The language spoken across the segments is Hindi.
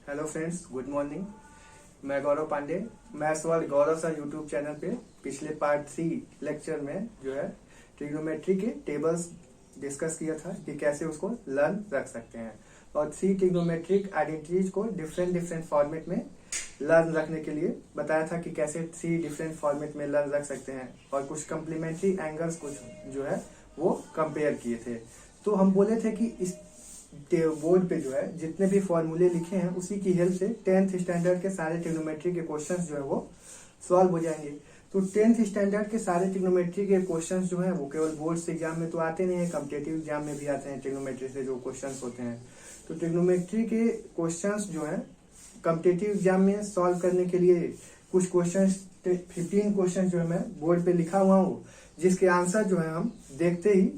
Hello friends, good morning. मैं गौरव पांडे। मैथ्स वर्ल्ड गौरव सर यूट्यूब चैनल पे पिछले पार्ट 3 लेक्चर में जो है ट्रिग्नोमेट्री के टेबल्स डिस्कस किया था कि कैसे उसको लर्न रख सकते हैं, और 3 ट्रिग्नोमेट्रिक आइडेंटिटीज को डिफरेंट फॉर्मेट में लर्न रखने के लिए बताया था कि कैसे 3 डिफरेंट फॉर्मेट में लर्न रख सकते हैं, और कुछ कम्प्लीमेंट्री एंगल्स कुछ जो है वो कंपेयर किए थे। तो हम बोले थे कि इस बोर्ड पे जो है जितने भी फॉर्मूले लिखे हैं उसी की हेल्प से 10th स्टैंडर्ड के सारे ट्रिग्नोमेट्री के क्वेश्चंस जो है वो सॉल्व हो जाएंगे। तो 10th स्टैंडर्ड के सारे ट्रिग्नोमेट्री के क्वेश्चंस जो है वो केवल बोर्ड से एग्जाम में तो आते नहीं है, कॉम्पिटिटिव एग्जाम में भी आते हैं ट्रिग्नोमेट्री से जो क्वेश्चंस होते हैं। तो ट्रिग्नोमेट्री के क्वेश्चंस जो है कॉम्पिटिटिव एग्जाम में सॉल्व करने के लिए कुछ क्वेश्चन 15 क्वेश्चन जो है मैं बोर्ड पे लिखा हुआ हूँ, जिसके आंसर जो है हम देखते ही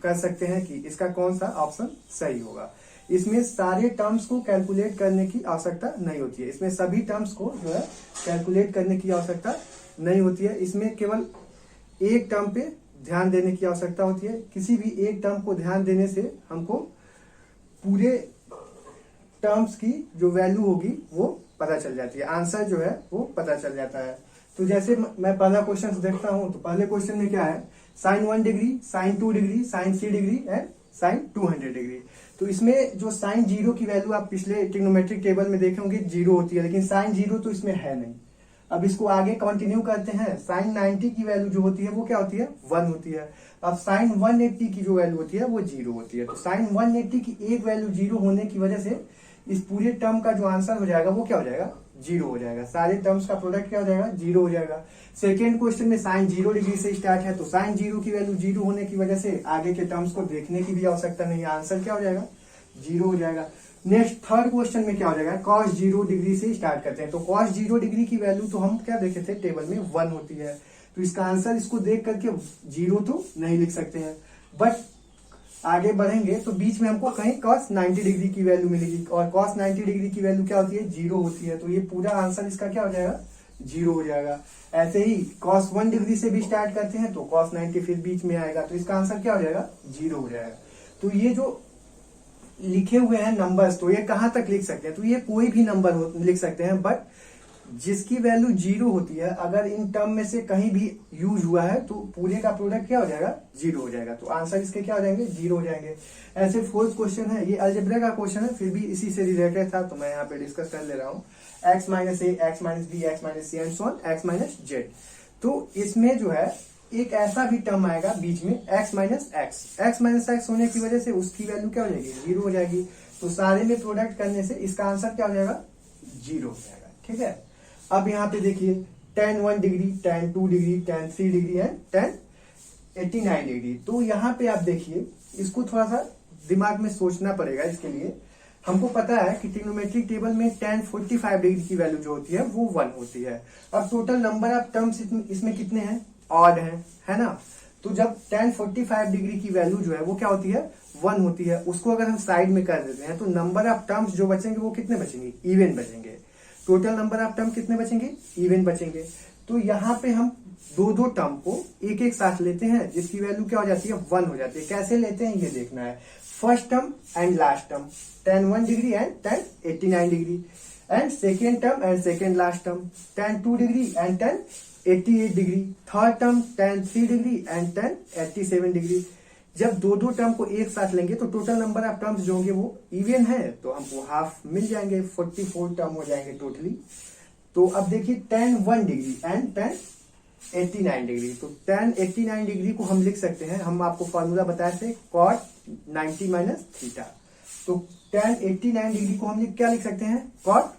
कर सकते हैं कि इसका कौन सा ऑप्शन सही होगा। इसमें सारे टर्म्स को कैलकुलेट करने की आवश्यकता नहीं होती है, इसमें सभी टर्म्स को जो है कैलकुलेट करने की आवश्यकता नहीं होती है। इसमें केवल एक टर्म पे ध्यान देने की आवश्यकता होती है। किसी भी एक टर्म को ध्यान देने से हमको पूरे टर्म्स की जो वैल्यू होगी वो पता चल जाती है, आंसर जो है वो पता चल जाता है। तो जैसे मैं पहला क्वेश्चन देखता हूं, तो पहले क्वेश्चन में क्या है, sin 1 degree, sin 2 degree, sin 3 degree and sin 200 degree. तो इसमें जो sin 0 की वैल्यू आप पिछले ट्रिग्नोमेट्रिक टेबल में देखे होंगे 0 होती है, लेकिन sin 0 तो इसमें है नहीं। अब इसको आगे कंटिन्यू करते हैं, sin 90 की वैल्यू जो होती है वो क्या होती है, 1 होती है। अब sin 180 की जो वैल्यू होती है वो 0 होती है। तो sin 180 की एक वैल्यू 0 होने की वजह से इस पूरे टर्म का जो आंसर हो जाएगा वो क्या हो जाएगा, 0 हो जाएगा। सारे टर्म्स का प्रोडक्ट क्या हो जाएगा, 0 हो जाएगा। सेकेंड क्वेश्चन में sin 0 डिग्री से स्टार्ट है, तो sin 0 की वैल्यू 0 होने की वजह से आगे के टर्म्स को देखने की भी आवश्यकता नहीं है, आंसर क्या हो जाएगा, 0 हो जाएगा। नेक्स्ट थर्ड क्वेश्चन में क्या हो जाएगा, cos 0 डिग्री से स्टार्ट करते हैं। तो cos 0 डिग्री की वैल्यू तो हम क्या देखे थे टेबल में 1 होती है, तो इसका आंसर इसको देख करके 0 तो नहीं लिख सकते हैं। बट आगे बढ़ेंगे तो बीच में हमको कहीं cos 90 डिग्री की वैल्यू मिलेगी, और cos 90 डिग्री की वैल्यू क्या होती है, 0 होती है। तो ये पूरा आंसर इसका क्या हो जाएगा, 0 हो जाएगा। ऐसे ही cos 1 डिग्री से भी स्टार्ट करते हैं तो cos 90 फिर बीच में आएगा, तो इसका आंसर क्या हो जाएगा, 0 हो जाएगा। तो ये जो लिखे हुए हैं नंबर्स, तो ये कहां तक लिख सकते हैं, तो ये कोई भी नंबर लिख सकते हैं, बट जिसकी वैल्यू 0 होती है अगर इन टर्म में से कहीं भी यूज हुआ है तो पूरे का प्रोडक्ट क्या हो जाएगा, 0 हो जाएगा। तो आंसर इसके क्या हो जाएंगे, 0 हो जाएंगे। ऐसे फोर्थ क्वेश्चन है, ये अलजेब्रा का क्वेश्चन है, फिर भी इसी से रिलेटेड था तो मैं यहाँ पे डिस्कस कर ले रहा हूँ। x minus a, x minus b, x minus c and so on, x minus z. तो इसमें जो है एक ऐसा भी टर्म आएगा बीच में x माइनस एक्स होने की वजह से उसकी वैल्यू क्या हो जाएगी, 0 हो जाएगी। तो सारे में प्रोडक्ट करने से इसका आंसर क्या हो जाएगा, 0 हो जाएगा। ठीक है, अब यहाँ पे देखिए tan 1 degree, tan 2 degree, tan 3 degree and tan 89 degree. तो यहाँ पे आप देखिए, इसको थोड़ा सा दिमाग में सोचना पड़ेगा। इसके लिए हमको पता है कि ट्रिग्नोमेट्रिक टेबल में tan 45 डिग्री की वैल्यू जो होती है वो 1 होती है। अब टोटल नंबर ऑफ टर्म्स इसमें कितने हैं, ऑड है ना। तो जब tan 45 डिग्री की वैल्यू जो है वो क्या होती है, 1 होती है, उसको अगर हम साइड में कर देते हैं तो नंबर ऑफ टर्म्स जो बचेंगे वो कितने बचेंगे, इवन बचेंगे। टोटल नंबर ऑफ टर्म कितने बचेंगे, इवन बचेंगे। तो यहाँ पे हम दो टर्म को एक एक साथ लेते हैं, जिसकी वैल्यू क्या हो जाती है, 1 हो जाती है। कैसे लेते हैं ये देखना है। First term and last term, tan 1 degree and tan 89 degree, and second term and second last term, tan 2 degree and tan 88 degree, third term tan 3 degree and tan 87 degree. जब दो टर्म को एक साथ लेंगे तो टोटल नंबर ऑफ टर्म्स जो होंगे वो इवन है, तो हमको हाफ मिल जाएंगे, 44 टर्म हो जाएंगे टोटली। तो अब देखिए tan 1 degree and tan 89 degree. तो tan 89 डिग्री को हम लिख सकते हैं, हम आपको फॉर्मूला बताए थे cot 90 माइनस थीटा। तो tan 89 डिग्री को हम क्या लिख सकते हैं, cot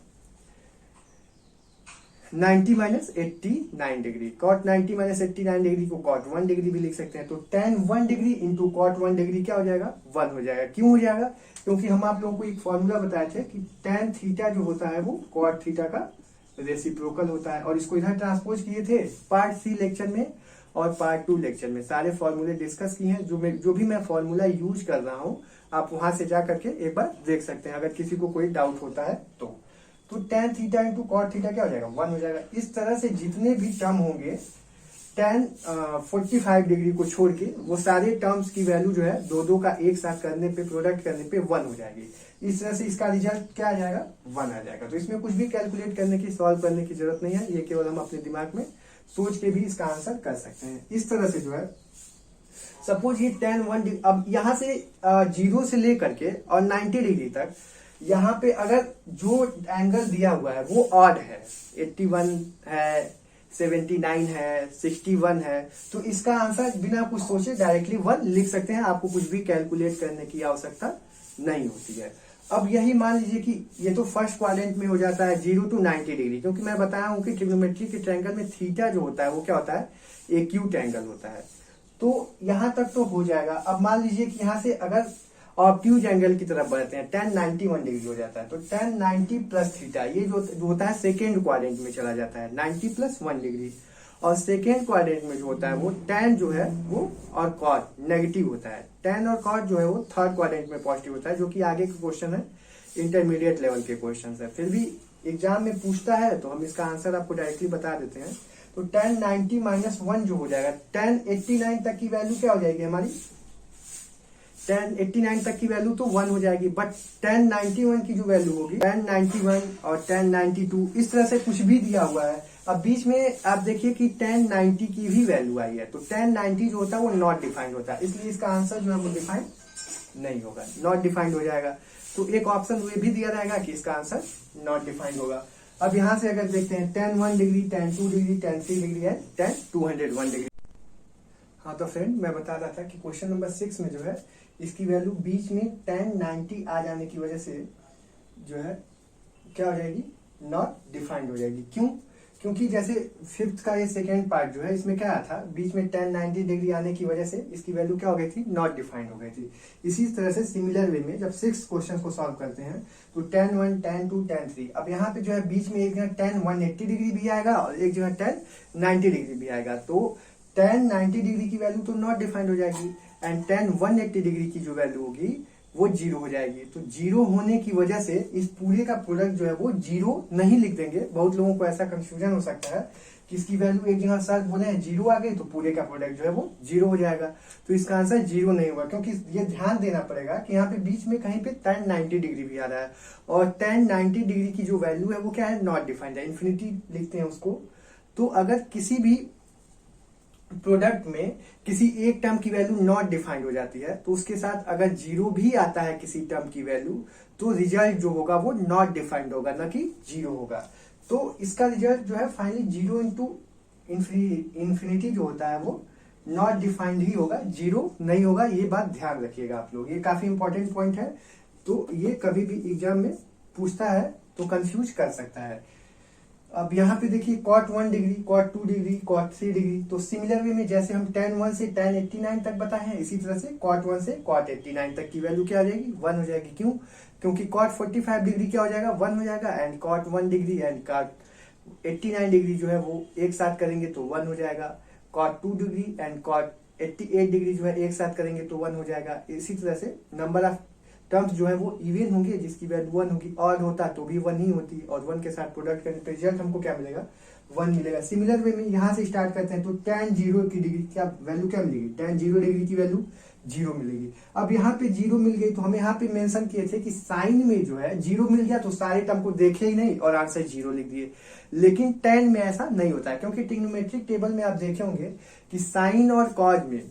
90 minus 89 degree. cot 90 minus 89 degree को cot 1 डिग्री भी लिख सकते हैं। तो tan 1 degree into cot 1 degree क्या हो जाएगा, 1 हो जाएगा। क्यों हो जाएगा, क्योंकि हम आप लोगों को एक फॉर्मूला बताए थे कि tan थीटा जो होता है वो cot थीटा का रेसिप्रोकल होता है, और इसको इधर ट्रांसपोज किए थे पार्ट 3 लेक्चर में और पार्ट 2 लेक्चर में। सारे फॉर्मूले डिस्कस किए हैं, जो भी मैं फॉर्मूला यूज कर रहा हूँ आप वहां से जा करके एक बार देख सकते हैं, अगर किसी को कोई डाउट होता है तो tan theta into cot theta क्या हो जाएगा, 1 हो जाएगा। इस तरह से जितने भी टर्म होंगे tan 45 डिग्री को छोड़ के वो सारे टर्म्स की वैल्यू जो है दो का एक साथ करने पे, प्रोडक्ट करने पे 1 हो जाएगी। इस तरह से इसका रिजल्ट क्या आ जाएगा, 1 आ जाएगा। तो इसमें कुछ भी कैलकुलेट करने की, सॉल्व करने की जरूरत नहीं है, ये केवल हम अपने दिमाग में सोच के भी इसका आंसर कर सकते हैं। इस तरह से जो है सपोज ये tan 1, अब यहाँ से 0 से लेकर के और 90 डिग्री तक यहाँ पे अगर जो एंगल दिया हुआ है वो ऑड है, 81 है, 79 है, 61 है, तो इसका आंसर बिना कुछ सोचे डायरेक्टली 1 लिख सकते हैं। आपको कुछ भी कैलकुलेट करने की आवश्यकता नहीं होती है। अब यही मान लीजिए कि ये तो फर्स्ट क्वाड्रेंट में हो जाता है 0 to 90 डिग्री, क्योंकि मैं बताया हूं कि ट्रिग्नोमेट्री के ट्रायंगल में थीटा जो होता है वो क्या होता है, एक्यूट एंगल होता है। तो यहां तक तो हो जाएगा। अब मान लीजिए कि यहां से अगर ऑब्ट्यूज एंगल की तरफ बढ़ते हैं, tan 91 डिग्री हो जाता है, तो tan 90 प्लस थीटा, ये जो होता है सेकेंड क्वाड्रेंट में चला जाता है, 90 प्लस 1 डिग्री। और सेकेंड क्वाड्रेंट में जो होता है वो tan जो है वो और cot नेगेटिव होता है, tan और cot जो है वो थर्ड क्वाड्रेंट में पॉजिटिव होता है, जो कि आगे के क्वेश्चन है, इंटरमीडिएट लेवल के क्वेश्चन है। फिर भी एग्जाम में पूछता है तो हम इसका आंसर आपको डायरेक्टली बता देते हैं। तो tan 90 माइनस 1 जो हो जाएगा, tan 89 तक की वैल्यू क्या हो जाएगी हमारी, tan 89 तक की वैल्यू तो 1 हो जाएगी, बट tan 91 की जो वैल्यू होगी, tan 91 और tan 92 इस तरह से कुछ भी दिया हुआ है। अब बीच में आप देखिए कि tan 90 की भी वैल्यू आई है, तो tan 90 जो होता है वो नॉट डिफाइंड होता है, इसलिए इसका आंसर जो है वो डिफाइंड नहीं होगा, नॉट डिफाइंड हो जाएगा। तो एक ऑप्शन ये भी दिया रहेगा कि इसका आंसर नॉट डिफाइंड होगा। अब यहां से अगर देखते हैं tan 1 degree, tan 2 degree, tan 3 degree है, tan 201 डिग्री। हाँ तो फ्रेंड मैं बता रहा था कि क्वेश्चन नंबर 6 में जो है इसकी वैल्यू बीच में tan 90 आ जाने की वजह से जो है क्या हो जाएगी, नॉट डिफाइंड हो जाएगी। क्यों? क्योंकि जैसे फिफ्थ का ये सेकेंड पार्ट जो है इसमें क्या था, बीच में tan 90 डिग्री आने की वजह से इसकी वैल्यू क्या हो गई थी, नॉट डिफाइंड हो गई थी। इसी तरह से सिमिलर वे में जब 6 क्वेश्चन को सॉल्व करते हैं तो tan 1, tan 2, tan 3, अब यहाँ पे जो है बीच में एक जगह tan 180 डिग्री भी आएगा और एक जगह tan 90 डिग्री भी आएगा। तो tan 90 डिग्री की वैल्यू तो नॉट डिफाइंड हो जाएगी एंड tan 180 डिग्री की जो वैल्यू होगी वो 0 हो जाएगी। तो 0 होने की वजह से इस पूरे का प्रोडक्ट जो है वो 0 नहीं लिख देंगे। बहुत लोगों को ऐसा कंफ्यूजन हो सकता है कि इसकी वैल्यू एक जगह सर बोले हैं 0 आ गई तो पूरे का प्रोडक्ट जो है वो 0 हो जाएगा। तो इसका आंसर 0 नहीं होगा, क्योंकि ये ध्यान देना पड़ेगा कि यहाँ पे बीच में कहीं पे tan 90 डिग्री भी आ रहा है और tan 90 डिग्री की जो वैल्यू है वो क्या है, नॉट डिफाइंड है, इन्फिनिटी लिखते हैं उसको। तो अगर किसी भी प्रोडक्ट में किसी एक टर्म की वैल्यू नॉट डिफाइंड हो जाती है तो उसके साथ अगर 0 भी आता है किसी टर्म की वैल्यू, तो रिजल्ट जो होगा वो नॉट डिफाइंड होगा, ना कि 0 होगा। तो इसका रिजल्ट जो है फाइनली 0 इंटू इन्फिनिटी जो होता है वो नॉट डिफाइंड ही होगा, 0 नहीं होगा। ये बात ध्यान रखिएगा आप लोग, ये काफी इंपॉर्टेंट पॉइंट है। तो ये कभी भी एग्जाम में पूछता है तो कंफ्यूज कर सकता है। अब यहाँ पे देखिए cot 1 degree, cot 2 degree, cot 3 degree, तो सिमिलर वे में जैसे हम tan 1 से tan 89 तक बताए हैं, इसी तरह से cot 1 से cot 89 तक की वैल्यू क्या आ जाएगी, 1 हो जाएगी। क्यों? क्योंकि cot 45 डिग्री क्या हो जाएगा, 1 हो जाएगा and cot 1 degree and cot 89 degree जो है वो एक साथ करेंगे तो 1 हो जाएगा। cot 2 degree and cot 88 degree जो है एक साथ करेंगे तो 1 हो जाएगा। इसी तरह से नंबर ऑफ टर्म्स जो है वो इवन होंगे जिसकी वैल्यू 1 होगी, ऑड होता तो भी 1 ही होती और 1 के साथ प्रोडक्ट करने पे रिजल्ट हमको क्या मिलेगा, 1 मिलेगा। सिमिलर वे में यहाँ से स्टार्ट करते हैं तो tan 0 की डिग्री क्या वैल्यू क्या मिलेगी, tan 0 डिग्री की वैल्यू 0 मिलेगी। अब यहाँ पे 0 मिल गई तो हम यहाँ पे मेंशन किए थे कि साइन में जो है 0 मिल गया तो सारे टर्म को देखे ही नहीं और आंसर 0 लिख दिए। लेकिन tan में ऐसा नहीं होता है, क्योंकि ट्रिग्नोमेट्रिक टेबल में आप देखे होंगे कि साइन और कॉज में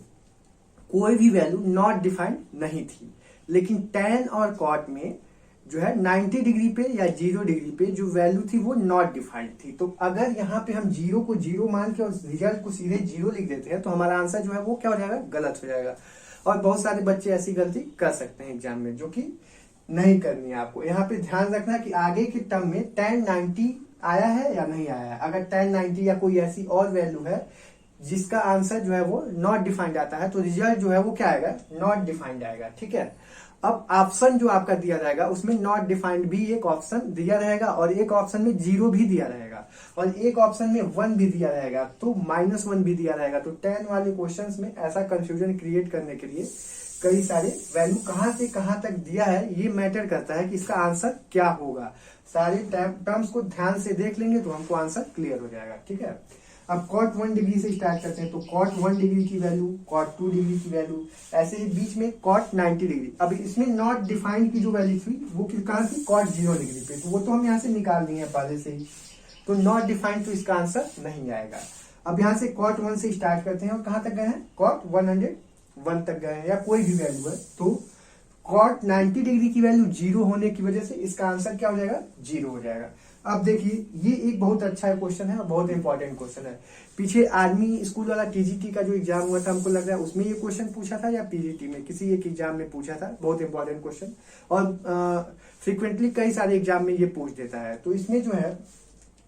कोई भी वैल्यू नॉट डिफाइंड नहीं थी, लेकिन tan और cot में जो है 90 डिग्री पे या 0 डिग्री पे जो वैल्यू थी वो नॉट डिफाइंड थी। तो अगर यहाँ पे हम 0 को 0 मान के और रिजल्ट को सीधे 0 लिख देते हैं तो हमारा आंसर जो है वो क्या हो जाएगा, गलत हो जाएगा। और बहुत सारे बच्चे ऐसी गलती कर सकते हैं एग्जाम में, जो कि नहीं करनी है आपको। यहाँ पे ध्यान रखना कि आगे के टर्म में tan 90 आया है या नहीं आया है। अगर tan 90 या कोई ऐसी और वैल्यू है जिसका आंसर जो है वो नॉट डिफाइंड आता है तो रिजल्ट जो है वो क्या आएगा, नॉट डिफाइंड आएगा। ठीक है। अब ऑप्शन जो आपका दिया जाएगा उसमें नॉट डिफाइंड भी एक ऑप्शन दिया रहेगा और एक ऑप्शन में 0 भी दिया रहेगा और एक ऑप्शन में 1 भी दिया रहेगा, तो -1 भी दिया रहेगा। तो tan वाले क्वेश्चंस में ऐसा कंफ्यूजन क्रिएट करने के लिए कई सारे वैल्यू कहां से कहां तक दिया है ये मैटर करता है कि इसका आंसर क्या होगा। सारे टर्म्स को ध्यान से देख लेंगे तो हमको आंसर क्लियर हो जाएगा। ठीक है। अब cot 1 डिग्री से स्टार्ट करते हैं, तो cot 1 डिग्री की वैल्यू, cot 2 डिग्री की वैल्यू, ऐसे ही बीच में cot 90 डिग्री। अब इसमें नॉट डिफाइंड की जो वैल्यू थी वो कहाँ थी, cot 0 डिग्री पे, तो वो तो हम यहाँ से निकाल दिए हैं पहले से ही, तो नॉट डिफाइंड, तो इसका आंसर नहीं आएगा। अब यहाँ से cot 1 से स्टार्ट करते हैं और कहाँ तक गए हैं, cot 101 तक गए हैं, या कोई भी वैल्यू है, तो cot 90 डिग्री की वैल्यू 0 होने की वजह से इसका आंसर क्या हो जाएगा, 0 हो जाएगा। अब देखिए ये एक बहुत अच्छा क्वेश्चन है और बहुत इंपॉर्टेंट क्वेश्चन है। पीछे आर्मी स्कूल वाला टीजीटी का जो एग्जाम हुआ था, हमको लग रहा है उसमें ये क्वेश्चन पूछा था, या पीजीटी में किसी एक एग्जाम में पूछा था, बहुत इंपॉर्टेंट क्वेश्चन, और फ्रिक्वेंटली कई सारे एग्जाम में ये पूछ देता है। तो इसमें जो है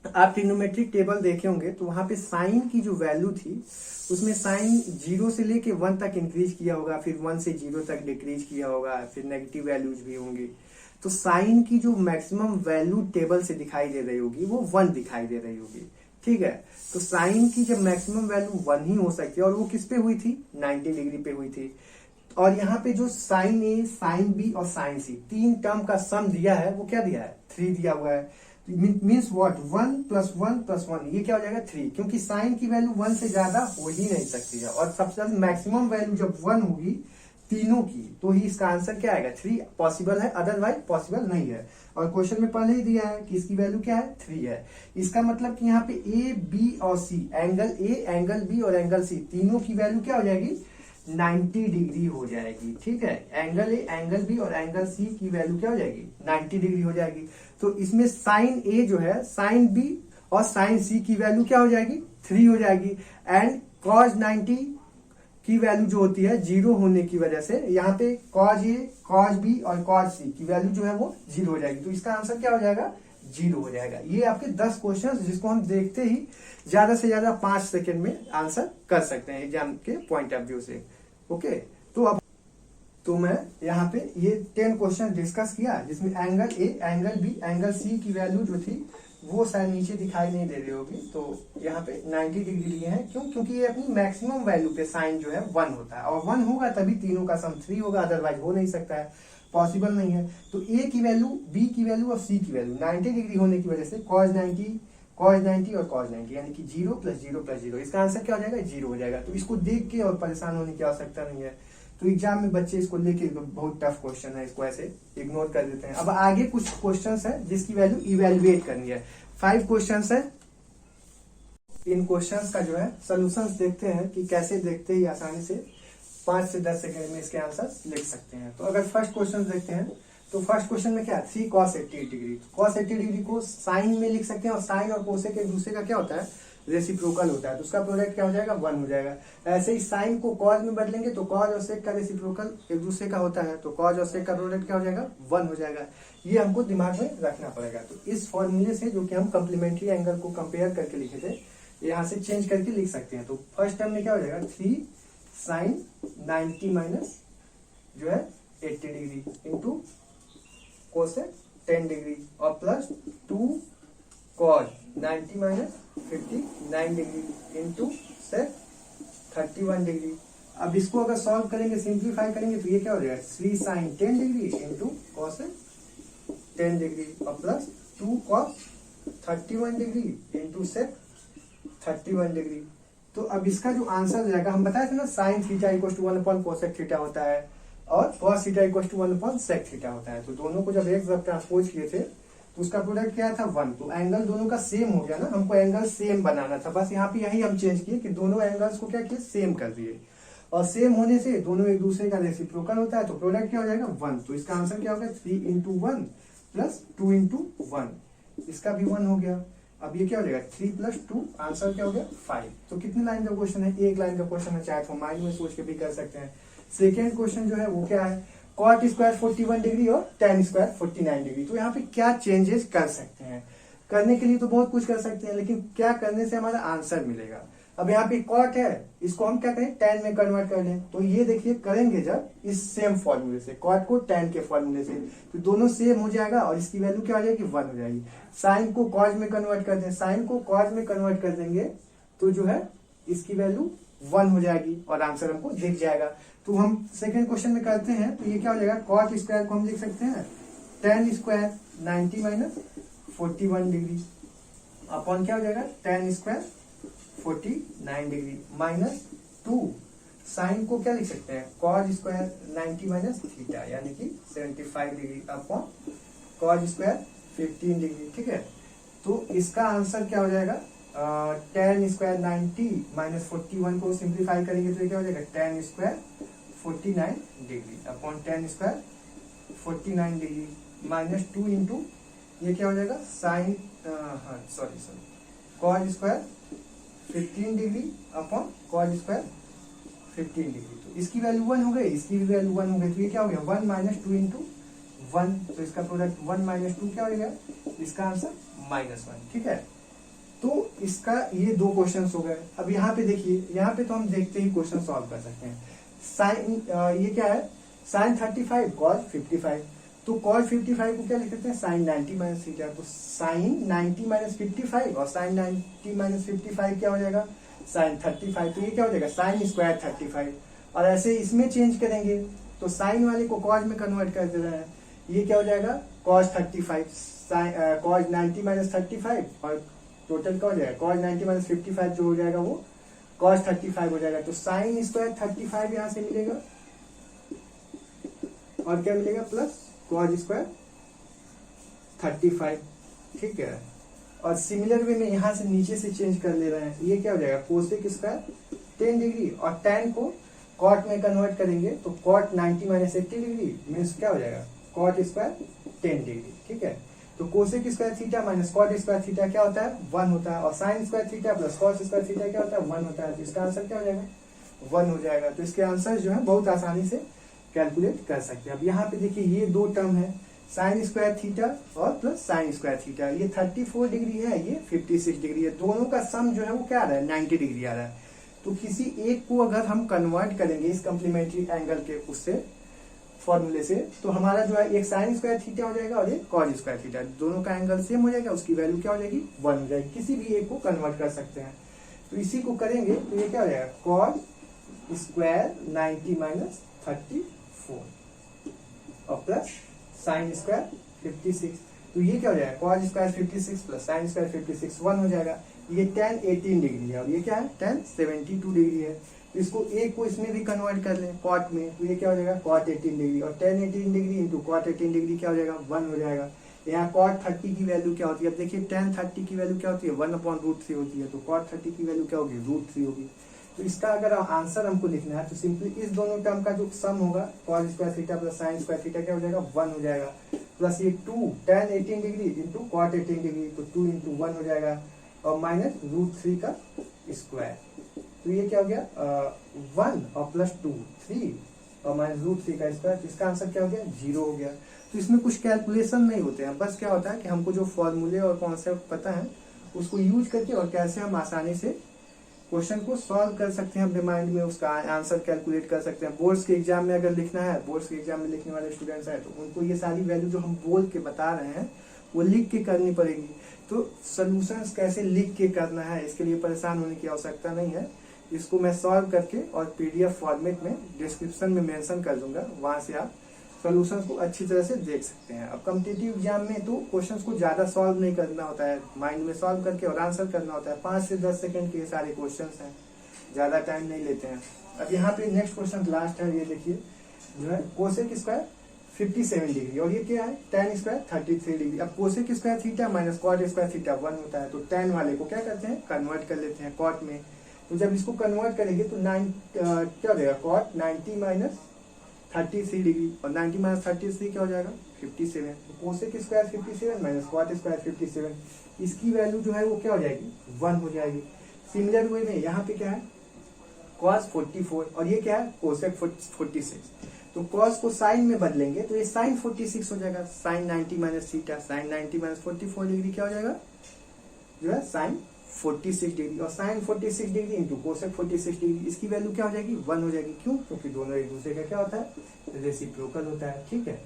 आप ट्रिग्नोमेट्रिक टेबल देखे होंगे, तो वहां पे साइन की जो वैल्यू थी उसमें साइन 0 से लेके 1 तक इंक्रीज किया होगा, फिर 1 से 0 तक डिक्रीज किया होगा, फिर नेगेटिव वैल्यूज भी होंगी। तो साइन की जो मैक्सिमम वैल्यू टेबल से दिखाई दे रही होगी वो 1 दिखाई दे रही होगी, ठीक है। तो साइन की जब मैक्सिमम वैल्यू 1 ही हो सकती है, और वो किस पे हुई थी, 90 डिग्री पे हुई थी। और यहाँ पे जो साइन ए, साइन बी और साइन सी, तीन टर्म का सम दिया है, वो क्या दिया है, 3 दिया हुआ है। मीन्स व्हाट, 1 + 1 + 1, ये क्या हो जाएगा, 3, क्योंकि साइन की वैल्यू 1 से ज्यादा हो ही नहीं सकती है, और सबसे ज्यादा मैक्सिमम वैल्यू जब 1 होगी तीनों की, तो ही इसका आंसर क्या आएगा, 3 पॉसिबल है, अदरवाइज पॉसिबल नहीं है। और क्वेश्चन में पहले ही दिया है कि इसकी वैल्यू क्या है, 3 है। इसका मतलब कि यहाँ पे ए, बी और सी, एंगल ए, एंगल बी और एंगल सी, तीनों की वैल्यू क्या हो जाएगी, 90 डिग्री हो जाएगी, ठीक है। एंगल ए, एंगल बी और एंगल सी की वैल्यू क्या हो जाएगी, 90 डिग्री हो जाएगी। तो इसमें साइन ए जो है, साइन बी और साइन सी की वैल्यू क्या हो जाएगी, 3 हो जाएगी। एंड cos 90 की वैल्यू जो होती है 0 होने की वजह से, यहाँ पे cos ए, cos बी और cos सी की वैल्यू जो है वो 0 हो जाएगी। तो इसका आंसर क्या हो जाएगा, 0 हो जाएगा। ये आपके 10 क्वेश्चन जिसको हम देखते ही ज्यादा से ज्यादा 5 सेकेंड में आंसर कर सकते हैं एग्जाम के पॉइंट ऑफ व्यू से। ओके, तो अब तो मैं यहाँ पे ये 10 क्वेश्चन डिस्कस किया, जिसमें angle A, angle B, angle C की वैल्यू जो थी वो शायद नीचे दिखाई नहीं दे रही होगी, तो यहाँ पे 90 डिग्री लिए हैं। क्यों, क्योंकि ये अपनी मैक्सिमम वैल्यू पे साइन जो है 1 होता है, और 1 होगा तभी तीनों का सम 3 होगा, अदरवाइज हो नहीं सकता है, पॉसिबल नहीं है। तो ए की वैल्यू, बी की वैल्यू और सी की वैल्यू 90 डिग्री होने की वजह से cos 90 और cos 90 यानी कि 0 + 0 + 0, इसका आंसर क्या हो जाएगा, 0 हो जाएगा। तो इसको देख के और परेशान होने की आवश्यकता नहीं है। तो एग्जाम में बच्चे इसको लेके बहुत टफ क्वेश्चन है, इसको ऐसे इग्नोर कर देते हैं। अब आगे कुछ क्वेश्चंस है जिसकी वैल्यू इवेल्युएट करनी है। 5 क्वेश्चंस है, इन क्वेश्चंस का जो है सॉल्यूशंस देखते हैं कि कैसे देखते ही आसानी से 5 से 10 सेकंड में इसके आंसर लिख सकते हैं। तो अगर फर्स्ट क्वेश्चन देखते हैं, तो फर्स्ट क्वेश्चन में क्या है, 3 cos 80 डिग्री। cos 80 डिग्री को साइन में लिख सकते हैं, और साइन और कोसेक एक दूसरे का क्या होता है, रेसिप्रोकल होता है, तो उसका प्रोडक्ट क्या हो जाएगा, 1 हो जाएगा। ऐसे ही साइन को कॉज में बदलेंगे तो कॉज और सेक का रेसिप्रोकल एक दूसरे का होता है, तो कॉज और सेक का प्रोडक्ट क्या हो जाएगा, 1 हो जाएगा। ये हमको दिमाग में रखना पड़ेगा। तो इस फॉर्मूले से, जो कि हम कम्प्लीमेंट्री एंगल को कंपेयर करके लिखे थे, यहाँ से चेंज करके लिख सकते हैं। तो फर्स्ट टर्म में क्या हो जाएगा, 3 sin 90 माइनस जो है 80 डिग्री इंटू कोसेक 10 डिग्री, और plus 2 cos 90 minus 59 degree into sec 31 degree. अब इसको अगर सॉल्व करेंगे, सिंप्लीफाई करेंगे, तो ये क्या हो जाएगा, 3 sin 10 degree into cosec 10 degree, और plus 2 cos 31 degree into sec 31 degree. तो अब इसका जो आंसर जाएगा, हम बताए थे ना, sine theta equal to 1 cosec theta होता है, और cos theta equal to 1 sec theta होता है। तो दोनों को जब एक तरफ ट्रांसपोज किए थे, तो उसका प्रोडक्ट क्या था, 1। तो एंगल दोनों का सेम हो गया ना, हमको एंगल सेम बनाना था, बस यहाँ पे यही हम चेंज किए कि दोनों एंगल्स को क्या किए, सेम कर दिए। और सेम होने से दोनों एक दूसरे का रेसिप्रोकल होता है, तो प्रोडक्ट क्या हो जाएगा, 1। तो इसका आंसर क्या होगा, 3 × 1 + 2 × 1, इसका भी 1 हो गया। अब ये क्या हो जाएगा, 3 + 2, आंसर क्या हो गया, 5। तो कितने लाइन का क्वेश्चन है, एक लाइन का क्वेश्चन है, चाहे तो माइंड में सोच के भी कर सकते हैं। सेकेंड क्वेश्चन जो है वो क्या है, cot स्क्वायर 41 डिग्री और tan स्क्वायर 49 डिग्री। तो यहाँ पे क्या चेंजेस कर सकते हैं, करने के लिए तो बहुत कुछ कर सकते हैं, लेकिन क्या करने से हमारा आंसर मिलेगा। अब यहाँ पे cot है, इसको हम क्या करें, tan में कन्वर्ट कर लें। तो ये देखिए करेंगे जब इस सेम फॉर्मूले से, cot को tan के फॉर्मूले से, तो दोनों सेम हो जाएगा, और इसकी वैल्यू क्या हो जाएगी, 1 हो जाएगी। साइन को cos में कन्वर्ट कर दें, साइन को cos में कन्वर्ट कर देंगे, तो जो है इसकी वैल्यू 1 हो जाएगी, और आंसर हमको दिख जाएगा। तो हम सेकंड क्वेश्चन में करते हैं, तो ये क्या हो जाएगा, cot स्क्वायर को हम लिख सकते हैं tan square 90 minus 41 degree, upon क्या हो जाएगा, tan square 49 degree minus 2 sine को क्या लिख सकते हैं कॉज स्क्वायर 90 माइनस थीटा यानी कि 75 degree upon cos square 15 degree. ठीक है, तो इसका आंसर क्या हो जाएगा tan स्क्वायर 90 माइनस 41 को सिंप्लीफाई करेंगे तो ये क्या हो जाएगा tan square 49 degree upon tan square 49 degree minus 2 into ये क्या हो जाएगा sign cause square 15 degree upon cos square 15 degree. तो इसकी वैल्यू 1 हो गई, इसकी भी वैल्यू 1 हो गई, तो ये क्या हो गया 1 माइनस 2 इंटू 1, तो इसका प्रोडक्ट 1 माइनस 2 क्या हो गया, इसका आंसर -1। ठीक है, तो इसका ये दो क्वेश्चन हो गए। अब यहाँ पे देखिए, यहाँ पे तो हम देखते ही क्वेश्चन सॉल्व कर सकते हैं। साइन ये क्या है साइन 35 कॉस 55, तो कॉस 55 को क्या लिख सकते हैं साइन 90 माइनस थीटा, तो साइन 90 माइनस 55 और साइन 90 माइनस 55 क्या हो जाएगा साइन 35, तो ये क्या हो जाएगा साइन स्क्वायर 35। और ऐसे इसमें चेंज करेंगे तो साइन वाले को कॉस में कन्वर्ट कर दे रहे हैं, ये क्या हो जाएगा कॉस 35 कॉस 90 माइनस 35 और टोटल क्या हो जाएगा कॉस 90 माइनस 55 जो हो जाएगा वो कॉस 35 हो जाएगा। तो साइन स्क्वायर 35 यहां से मिलेगा और क्या मिलेगा प्लस कॉस स्क्वायर 35। ठीक है, और सिमिलर वे में यहां से नीचे से चेंज कर ले रहे हैं, ये क्या हो जाएगा कोसेक स्क्वायर 10 डिग्री और tan को कॉट में कन्वर्ट करेंगे तो कॉट 90 माइनस 80 डिग्री मीन्स क्या हो जाएगा कॉट स्क्वायर 10 डिग्री। ठीक है, तो cosec square theta minus cot square theta क्या होता है 1 होता है, और sine square theta plus cos square theta क्या होता है 1 होता है, तो इसका आंसर क्या हो जाएगा 1 हो जाएगा। तो इसके आंसर जो है बहुत आसानी से कैलकुलेट कर सकते हैं। अब यहाँ पे देखिए ये दो टर्म है साइन स्क्वायर थीटा और प्लस साइन स्क्वायर थीटा, ये 34 डिग्री है, ये 56 डिग्री है, दोनों का सम जो है वो क्या आ रहा है 90 डिग्री आ रहा है। तो किसी एक को अगर हम कन्वर्ट करेंगे इस कम्प्लीमेंट्री एंगल के उससे फॉर्मूले से, तो हमारा जो है एक साइन स्क्वायर थीटा हो जाएगा और एक कॉस स्क्वायर थीटा, दोनों का एंगल सेम हो जाएगा, उसकी वैल्यू क्या हो जाएगी 1 हो जाएगी। किसी भी एक को कन्वर्ट कर सकते हैं, तो इसी को करेंगे तो ये क्या हो जाएगा कॉस स्क्वायर 90 माइनस 34 और प्लस साइन स्क्वायर 56, तो ये क्या हो जाएगा cos square 56 plus sine square 56 1 हो जाएगा। ये tan 18 डिग्री है और ये क्या है tan 72 डिग्री है, तो इसको एक को इसमें भी कन्वर्ट कर लें कॉट में, तो ये क्या हो जाएगा cot 18 डिग्री और tan 18 degree into cot 18 degree क्या हो जाएगा 1 हो जाएगा। यहाँ cot 30 की वैल्यू क्या होती है, अब देखिए tan 30 की वैल्यू क्या होती है 1/√3 होती है, तो cot 30 की वैल्यू क्या होगी √3 होगी। तो इसका अगर आंसर हमको लिखना है तो सिंपली इस दोनों टर्म का जो सम होगा cos square theta plus sign square theta क्या हो जाएगा 1 हो जाएगा, प्लस ये 2 tan 18 degree into cot 18 degree, तो 2 इंटू 1 हो जाएगा और माइनस √3 का स्क्वायर, तो ये क्या हो गया 1 और प्लस 2 3 और माइनस √3 का स्क्वायर, तो इसका आंसर क्या हो गया 0 हो गया। तो इसमें कुछ कैलकुलेशन नहीं होते हैं, बस क्या होता है कि हमको जो फॉर्मूले और कॉन्सेप्ट पता है उसको यूज करके और कैसे हम आसानी से क्वेश्चन को सॉल्व कर सकते हैं अपने माइंड में, उसका आंसर कैलकुलेट कर सकते हैं। बोर्ड्स के एग्जाम में अगर लिखना है, बोर्ड्स के एग्जाम में लिखने वाले स्टूडेंट्स हैं तो उनको ये सारी वैल्यू जो हम बोल के बता रहे हैं वो लिख के करनी पड़ेगी। तो सोल्यूशंस कैसे लिख के करना है इसके लिए परेशान होने की आवश्यकता नहीं है, इसको मैं सॉल्व करके और PDF फॉर्मेट में डिस्क्रिप्शन में मेंशन कर दूंगा, वहां से आप सॉल्यूशंस को अच्छी तरह से देख सकते हैं। अब कॉम्पिटिटिव एग्जाम में तो क्वेश्चंस को ज्यादा सॉल्व नहीं करना होता है, माइंड में सॉल्व करके और आंसर करना होता है, 5 से 10 सेकंड के सारे क्वेश्चंस हैं, ज्यादा टाइम नहीं लेते हैं। अब यहाँ पे नेक्स्ट क्वेश्चन लास्ट है, ये देखिए जो है कोसेक स्क्वायर 57 डिग्री और ये क्या है tan स्क्वायर 33 डिग्री। अब cosec square theta minus cot square theta 1 होता है, तो tan वाले को क्या करते हैं कन्वर्ट कर लेते हैं कॉट में, तो जब इसको कन्वर्ट करेंगे तो क्या हो जाएगा कॉट 90 माइनस 33 डिग्री और 90 माइनस 33 क्या हो जाएगा 57, तो cosec square 57 minus cot square 57, इसकी वैल्यू जो है वो क्या हो जाएगी 1 हो जाएगी। सिमिलर वे में यहाँ पे क्या है cos 44 और ये क्या है कोसेक 46, तो cos को साइन में बदलेंगे तो ये साइन 46 हो जाएगा, sine 90 minus theta sine 90 minus 44 degree क्या हो जाएगा जो है साइन 46 डिग्री और sine 46 degree into cosec 46 degree, इसकी वैल्यू क्या हो जाएगी 1 हो जाएगी। क्यों, क्योंकि दोनों एक दूसरे का क्या होता है रेसिप्रोकल होता है। ठीक है,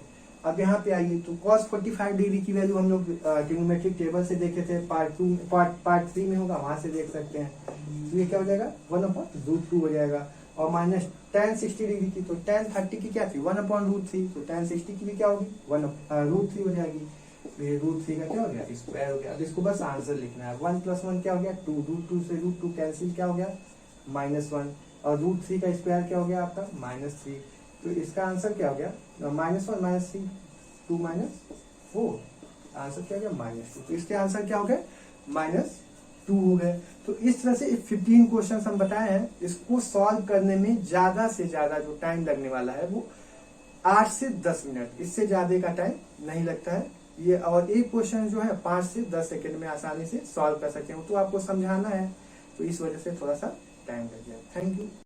अब यहाँ पे आइए तो cos 45 डिग्री की वैल्यू हम लोग ट्रिग्नोमेट्रिक टेबल से देखे थे, पार्ट 3 में होगा, वहां से देख सकते हैं, तो ये क्या हो जाएगा 1/√2 हो जाएगा और माइनस tan 60 डिग्री की, तो tan 30 की क्या थी 1/√3, तो tan 60 की भी क्या होगी 1/√3 हो जाएगी। ये रूट 3 का क्या हो गया, स्क्वायर हो गया। अब इसको बस आंसर लिखना है। 1 + 1 क्या हो गया, 2, रूट 2 से रूट 2 कैंसिल, क्या हो गया -1, और रूट 3 का स्क्वायर क्या हो गया आपका -3। तो इसका आंसर क्या हो गया, -1 -3, 2 - 4, आंसर क्या हो गया -2। तो इसके आंसर क्या हो गए -2 हो गए। तो इस तरह से 15 क्वेश्चन हम बताए हैं। इसको सॉल्व करने में ज्यादा से ज्यादा जो टाइम लगने वाला है वो 8 से 10 मिनट, इससे ज्यादा का टाइम नहीं लगता है ये। और एक क्वेश्चन जो है 5 से 10 सेकंड में आसानी से सॉल्व कर सकते हो। तो आपको समझाना है, तो इस वजह से थोड़ा सा टाइम लग गया। Thank you.